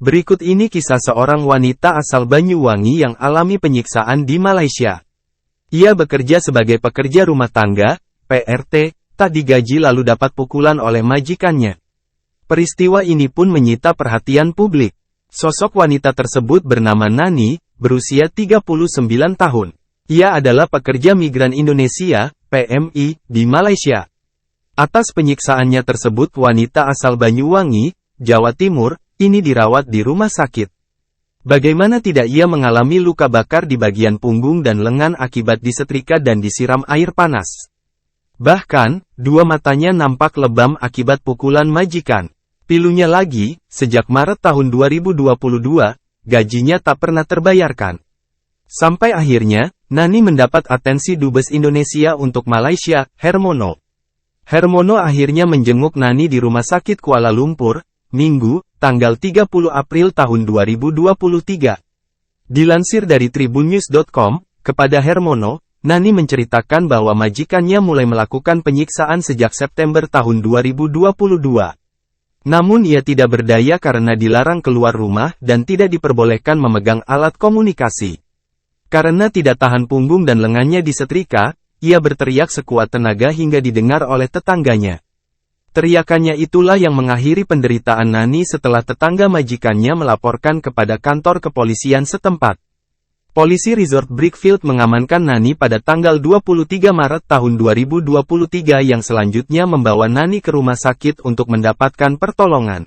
Berikut ini kisah seorang wanita asal Banyuwangi yang alami penyiksaan di Malaysia. Ia bekerja sebagai pekerja rumah tangga, PRT, tak digaji lalu dapat pukulan oleh majikannya. Peristiwa ini pun menyita perhatian publik. Sosok wanita tersebut bernama Nani, berusia 39 tahun. Ia adalah pekerja migran Indonesia, PMI, di Malaysia. Atas penyiksaannya tersebut wanita asal Banyuwangi, Jawa Timur, ini dirawat di rumah sakit. Bagaimana tidak ia mengalami luka bakar di bagian punggung dan lengan akibat disetrika dan disiram air panas. Bahkan, dua matanya nampak lebam akibat pukulan majikan. Pilunya lagi, sejak Maret tahun 2022, gajinya tak pernah terbayarkan. Sampai akhirnya, Nani mendapat atensi Dubes Indonesia untuk Malaysia, Hermono. Hermono akhirnya menjenguk Nani di Rumah Sakit Kuala Lumpur, Minggu, tanggal 30 April tahun 2023. Dilansir dari tribunnews.com, kepada Hermono, Nani menceritakan bahwa majikannya mulai melakukan penyiksaan sejak September tahun 2022. Namun ia tidak berdaya karena dilarang keluar rumah dan tidak diperbolehkan memegang alat komunikasi. Karena tidak tahan punggung dan lengannya disetrika, ia berteriak sekuat tenaga hingga didengar oleh tetangganya. Teriakannya itulah yang mengakhiri penderitaan Nani setelah tetangga majikannya melaporkan kepada kantor kepolisian setempat. Polisi Resort Brickfield mengamankan Nani pada tanggal 23 Maret tahun 2023 yang selanjutnya membawa Nani ke rumah sakit untuk mendapatkan pertolongan.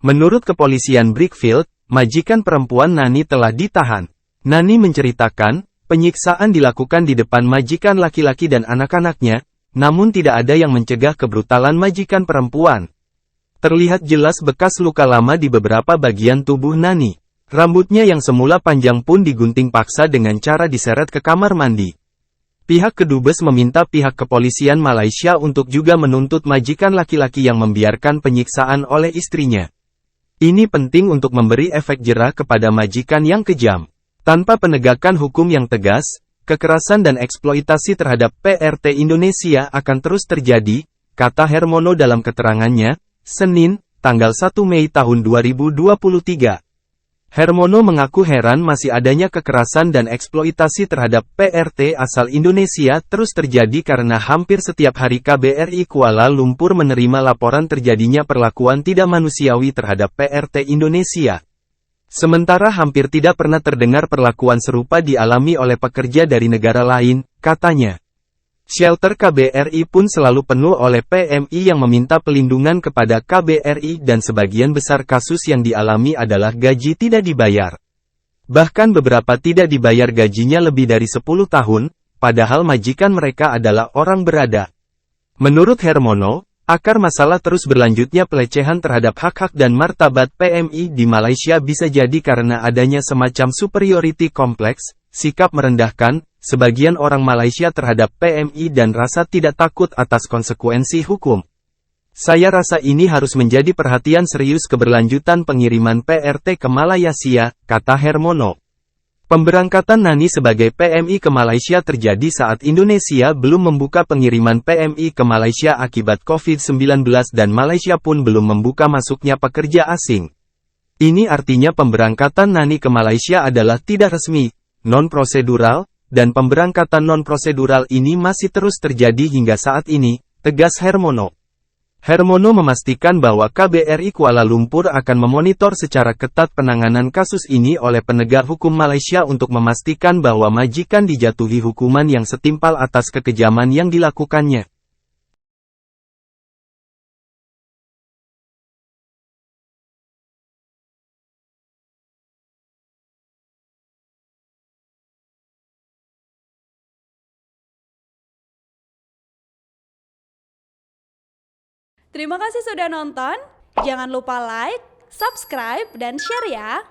Menurut kepolisian Brickfield, majikan perempuan Nani telah ditahan. Nani menceritakan, penyiksaan dilakukan di depan majikan laki-laki dan anak-anaknya, namun tidak ada yang mencegah kebrutalan majikan perempuan. Terlihat jelas bekas luka lama di beberapa bagian tubuh Nani. Rambutnya yang semula panjang pun digunting paksa dengan cara diseret ke kamar mandi. Pihak kedubes meminta pihak kepolisian Malaysia untuk juga menuntut majikan laki-laki yang membiarkan penyiksaan oleh istrinya. Ini penting untuk memberi efek jera kepada majikan yang kejam. Tanpa penegakan hukum yang tegas, kekerasan dan eksploitasi terhadap PRT Indonesia akan terus terjadi, kata Hermono dalam keterangannya, Senin, tanggal 1 Mei tahun 2023. Hermono mengaku heran masih adanya kekerasan dan eksploitasi terhadap PRT asal Indonesia terus terjadi karena hampir setiap hari KBRI Kuala Lumpur menerima laporan terjadinya perlakuan tidak manusiawi terhadap PRT Indonesia. Sementara hampir tidak pernah terdengar perlakuan serupa dialami oleh pekerja dari negara lain, katanya. Shelter KBRI pun selalu penuh oleh PMI yang meminta pelindungan kepada KBRI dan sebagian besar kasus yang dialami adalah gaji tidak dibayar. Bahkan beberapa tidak dibayar gajinya lebih dari 10 tahun, padahal majikan mereka adalah orang berada. Menurut Hermono, akar masalah terus berlanjutnya pelecehan terhadap hak-hak dan martabat PMI di Malaysia bisa jadi karena adanya semacam superiority kompleks, sikap merendahkan, sebagian orang Malaysia terhadap PMI dan rasa tidak takut atas konsekuensi hukum. Saya rasa ini harus menjadi perhatian serius keberlanjutan pengiriman PRT ke Malaysia, kata Hermono. Pemberangkatan Nani sebagai PMI ke Malaysia terjadi saat Indonesia belum membuka pengiriman PMI ke Malaysia akibat COVID-19 dan Malaysia pun belum membuka masuknya pekerja asing. Ini artinya pemberangkatan Nani ke Malaysia adalah tidak resmi, non-prosedural, dan pemberangkatan non-prosedural ini masih terus terjadi hingga saat ini, tegas Hermono. Hermono memastikan bahwa KBRI Kuala Lumpur akan memonitor secara ketat penanganan kasus ini oleh penegak hukum Malaysia untuk memastikan bahwa majikan dijatuhi hukuman yang setimpal atas kekejaman yang dilakukannya. Terima kasih sudah nonton, jangan lupa like, subscribe, dan share ya!